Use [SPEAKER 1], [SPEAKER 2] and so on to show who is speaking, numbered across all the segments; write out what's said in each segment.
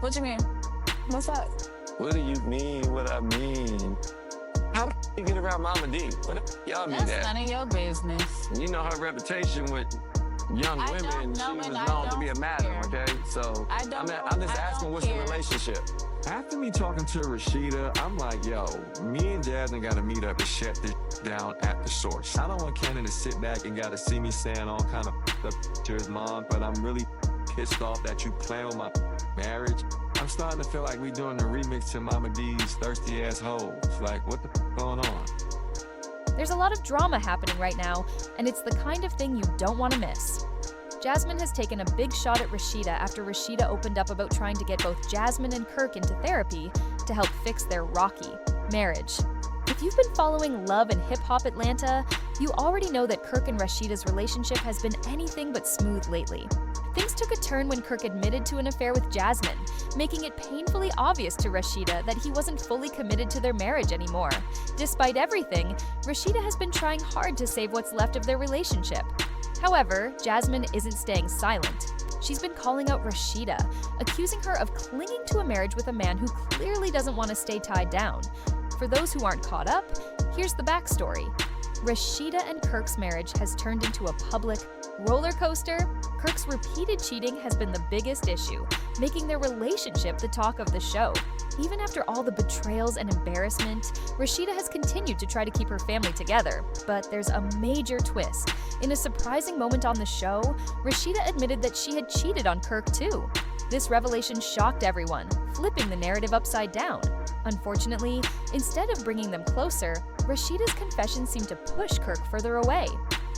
[SPEAKER 1] What you mean? What's up?
[SPEAKER 2] What do you mean what I mean? How the you get around Mama D? What the y'all mean
[SPEAKER 1] That's
[SPEAKER 2] that?
[SPEAKER 1] none of your business.
[SPEAKER 2] You know her reputation with young
[SPEAKER 1] I
[SPEAKER 2] women,
[SPEAKER 1] don't
[SPEAKER 2] she
[SPEAKER 1] know,
[SPEAKER 2] was
[SPEAKER 1] and I
[SPEAKER 2] known to be a
[SPEAKER 1] don't
[SPEAKER 2] madam,
[SPEAKER 1] care.
[SPEAKER 2] okay? So
[SPEAKER 1] I don't know,
[SPEAKER 2] I'm just
[SPEAKER 1] I
[SPEAKER 2] asking
[SPEAKER 1] don't
[SPEAKER 2] what's the
[SPEAKER 1] care.
[SPEAKER 2] relationship?
[SPEAKER 3] After me talking to Rasheeda, I'm like, yo, me and Jasmine gotta meet up and shut this down at the source. I don't want Cannon to sit back and gotta see me saying all kind of stuff to his mom, but I'm really pissed off that you playing with my marriage. I'm starting to feel like we doing the remix to Mama D's Thirsty Ass Hoes. Like, what the going on?
[SPEAKER 4] There's a lot of drama happening right now, and it's the kind of thing you don't want to miss. Jasmine has taken a big shot at Rasheeda after Rasheeda opened up about trying to get both Jasmine and Kirk into therapy to help fix their rocky marriage. If you've been following Love and Hip Hop Atlanta, you already know that Kirk and Rasheeda's relationship has been anything but smooth lately. Things took a turn when Kirk admitted to an affair with Jasmine, making it painfully obvious to Rasheeda that he wasn't fully committed to their marriage anymore. Despite everything, Rasheeda has been trying hard to save what's left of their relationship. However, Jasmine isn't staying silent. She's been calling out Rasheeda, accusing her of clinging to a marriage with a man who clearly doesn't want to stay tied down. For those who aren't caught up, here's the backstory. Rasheeda and Kirk's marriage has turned into a public roller coaster. Kirk's repeated cheating has been the biggest issue, making their relationship the talk of the show. Even after all the betrayals and embarrassment, Rasheeda has continued to try to keep her family together. But there's a major twist. In a surprising moment on the show, Rasheeda admitted that she had cheated on Kirk too. This revelation shocked everyone, flipping the narrative upside down. Unfortunately, instead of bringing them closer, Rasheeda's confession seemed to push Kirk further away.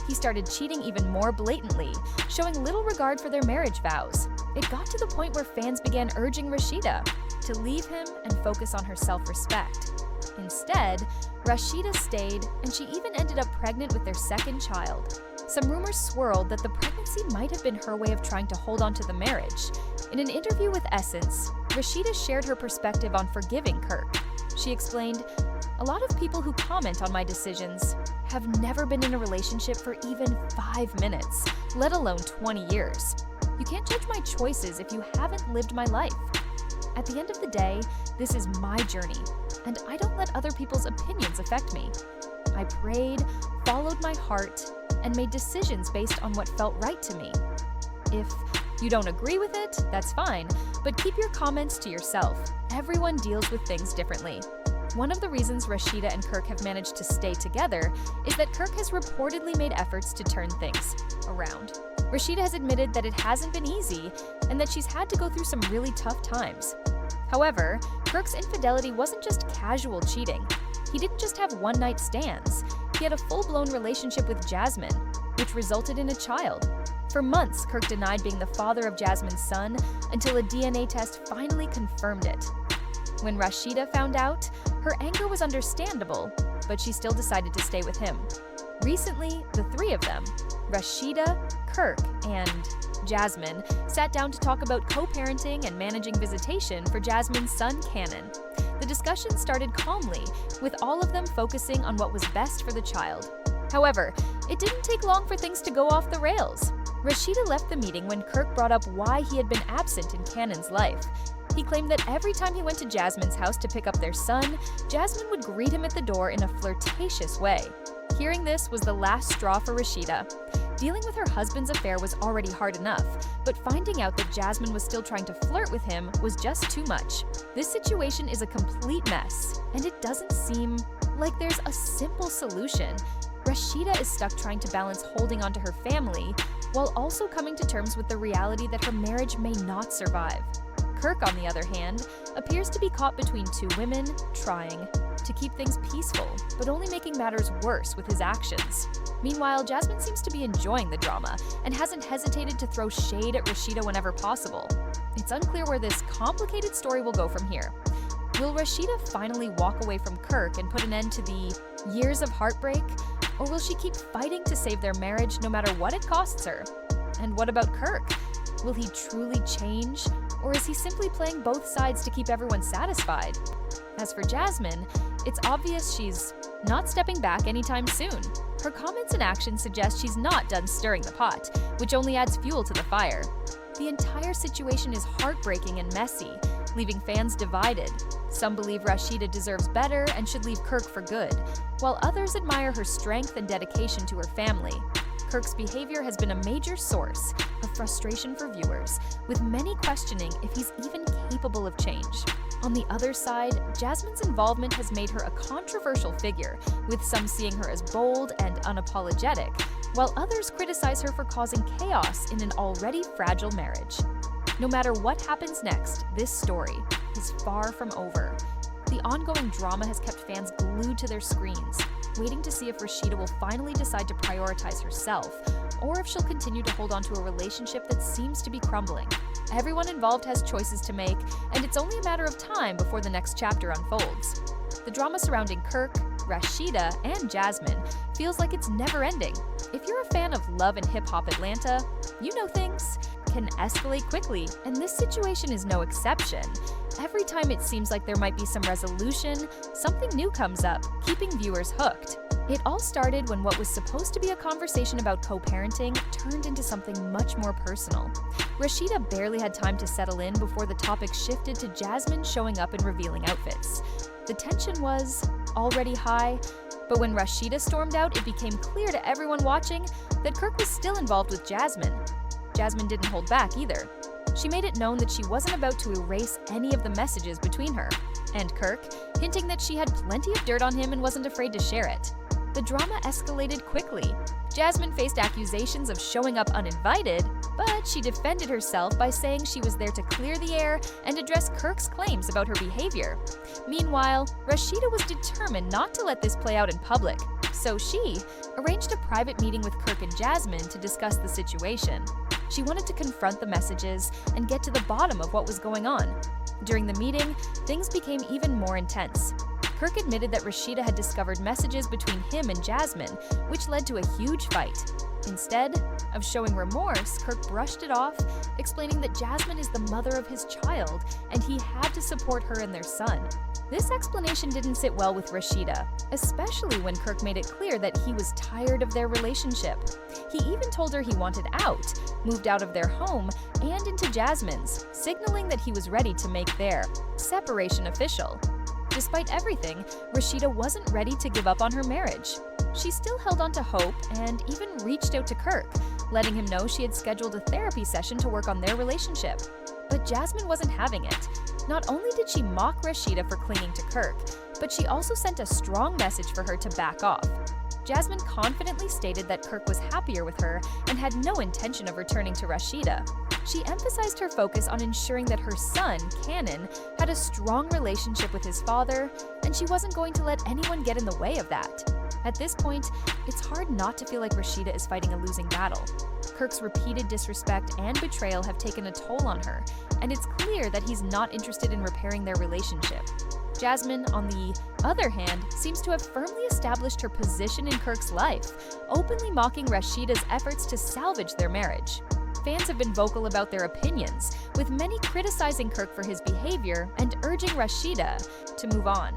[SPEAKER 4] He started cheating even more blatantly, showing little regard for their marriage vows. It got to the point where fans began urging Rasheeda to leave him and focus on her self-respect. Instead, Rasheeda stayed, and she even ended up pregnant with their second child. Some rumors swirled that the pregnancy might have been her way of trying to hold on to the marriage. In an interview with Essence, Rasheeda shared her perspective on forgiving Kirk. She explained, "A lot of people who comment on my decisions have never been in a relationship for even 5 minutes, let alone 20 years. You can't judge my choices if you haven't lived my life. At the end of the day, this is my journey, and I don't let other people's opinions affect me. I prayed, followed my heart, and made decisions based on what felt right to me. If you don't agree with it, that's fine, but keep your comments to yourself. Everyone deals with things differently." One of the reasons Rasheeda and Kirk have managed to stay together is that Kirk has reportedly made efforts to turn things around. Rasheeda has admitted that it hasn't been easy and that she's had to go through some really tough times. However, Kirk's infidelity wasn't just casual cheating. He didn't just have one-night stands. He had a full-blown relationship with Jasmine, which resulted in a child. For months, Kirk denied being the father of Jasmine's son until a DNA test finally confirmed it. When Rasheeda found out, her anger was understandable, but she still decided to stay with him. Recently, the three of them, Rasheeda, Kirk, and Jasmine, sat down to talk about co-parenting and managing visitation for Jasmine's son, Cannon. The discussion started calmly, with all of them focusing on what was best for the child. However, it didn't take long for things to go off the rails. Rasheeda left the meeting when Kirk brought up why he had been absent in Cannon's life. He claimed that every time he went to Jasmine's house to pick up their son, Jasmine would greet him at the door in a flirtatious way. Hearing this was the last straw for Rasheeda. Dealing with her husband's affair was already hard enough, but finding out that Jasmine was still trying to flirt with him was just too much. This situation is a complete mess, and it doesn't seem like there's a simple solution. Rasheeda is stuck trying to balance holding onto her family while also coming to terms with the reality that her marriage may not survive. Kirk, on the other hand, appears to be caught between two women, trying to keep things peaceful, but only making matters worse with his actions. Meanwhile, Jasmine seems to be enjoying the drama and hasn't hesitated to throw shade at Rasheeda whenever possible. It's unclear where this complicated story will go from here. Will Rasheeda finally walk away from Kirk and put an end to the years of heartbreak? Or will she keep fighting to save their marriage no matter what it costs her? And what about Kirk? Will he truly change? Or is he simply playing both sides to keep everyone satisfied? As for Jasmine, it's obvious she's not stepping back anytime soon. Her comments and actions suggest she's not done stirring the pot, which only adds fuel to the fire. The entire situation is heartbreaking and messy, leaving fans divided. Some believe Rasheeda deserves better and should leave Kirk for good, while others admire her strength and dedication to her family. Kirk's behavior has been a major source of frustration for viewers, with many questioning if he's even capable of change. On the other side, Jasmine's involvement has made her a controversial figure, with some seeing her as bold and unapologetic, while others criticize her for causing chaos in an already fragile marriage. No matter what happens next, this story is far from over. The ongoing drama has kept fans glued to their screens, waiting to see if Rasheeda will finally decide to prioritize herself, or if she'll continue to hold on to a relationship that seems to be crumbling. Everyone involved has choices to make, and it's only a matter of time before the next chapter unfolds. The drama surrounding Kirk, Rasheeda, and Jasmine feels like it's never ending. If you're a fan of Love and Hip Hop Atlanta, you know things can escalate quickly, and this situation is no exception. Every time it seems like there might be some resolution, something new comes up, keeping viewers hooked. It all started when what was supposed to be a conversation about co-parenting turned into something much more personal. Rasheeda barely had time to settle in before the topic shifted to Jasmine showing up in revealing outfits. The tension was already high, but when Rasheeda stormed out, it became clear to everyone watching that Kirk was still involved with Jasmine. Jasmine didn't hold back either. She made it known that she wasn't about to erase any of the messages between her and Kirk, hinting that she had plenty of dirt on him and wasn't afraid to share it. The drama escalated quickly. Jasmine faced accusations of showing up uninvited, but she defended herself by saying she was there to clear the air and address Kirk's claims about her behavior. Meanwhile, Rasheeda was determined not to let this play out in public, so she arranged a private meeting with Kirk and Jasmine to discuss the situation. She wanted to confront the messages and get to the bottom of what was going on. During the meeting, things became even more intense. Kirk admitted that Rasheeda had discovered messages between him and Jasmine, which led to a huge fight. Instead of showing remorse, Kirk brushed it off, explaining that Jasmine is the mother of his child and he had to support her and their son. This explanation didn't sit well with Rasheeda, especially when Kirk made it clear that he was tired of their relationship. He even told her he wanted out, moved out of their home and into Jasmine's, signaling that he was ready to make their separation official. Despite everything, Rasheeda wasn't ready to give up on her marriage. She still held on to hope and even reached out to Kirk, letting him know she had scheduled a therapy session to work on their relationship. But Jasmine wasn't having it. Not only did she mock Rasheeda for clinging to Kirk, but she also sent a strong message for her to back off. Jasmine confidently stated that Kirk was happier with her and had no intention of returning to Rasheeda. She emphasized her focus on ensuring that her son, Cannon, had a strong relationship with his father, and she wasn't going to let anyone get in the way of that. At this point, it's hard not to feel like Rasheeda is fighting a losing battle. Kirk's repeated disrespect and betrayal have taken a toll on her, and it's clear that he's not interested in repairing their relationship. Jasmine, on the other hand, seems to have firmly established her position in Kirk's life, openly mocking Rasheeda's efforts to salvage their marriage. Fans have been vocal about their opinions, with many criticizing Kirk for his behavior and urging Rasheeda to move on.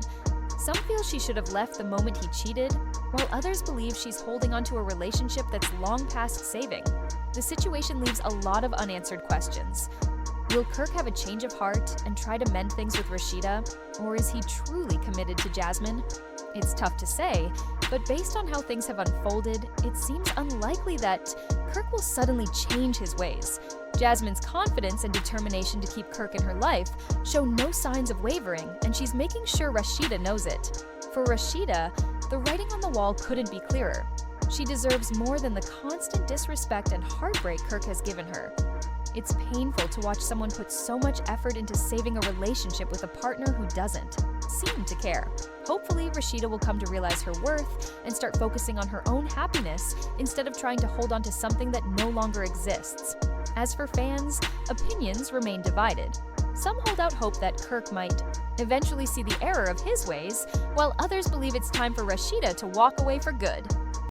[SPEAKER 4] Some feel she should have left the moment he cheated, while others believe she's holding onto a relationship that's long past saving. The situation leaves a lot of unanswered questions. Will Kirk have a change of heart and try to mend things with Rasheeda, or is he truly committed to Jasmine? It's tough to say, but based on how things have unfolded, it seems unlikely that Kirk will suddenly change his ways. Jasmine's confidence and determination to keep Kirk in her life show no signs of wavering, and she's making sure Rasheeda knows it. For Rasheeda, the writing on the wall couldn't be clearer. She deserves more than the constant disrespect and heartbreak Kirk has given her. It's painful to watch someone put so much effort into saving a relationship with a partner who doesn't seem to care. Hopefully, Rasheeda will come to realize her worth and start focusing on her own happiness instead of trying to hold on to something that no longer exists. As for fans, opinions remain divided. Some hold out hope that Kirk might eventually see the error of his ways, while others believe it's time for Rasheeda to walk away for good.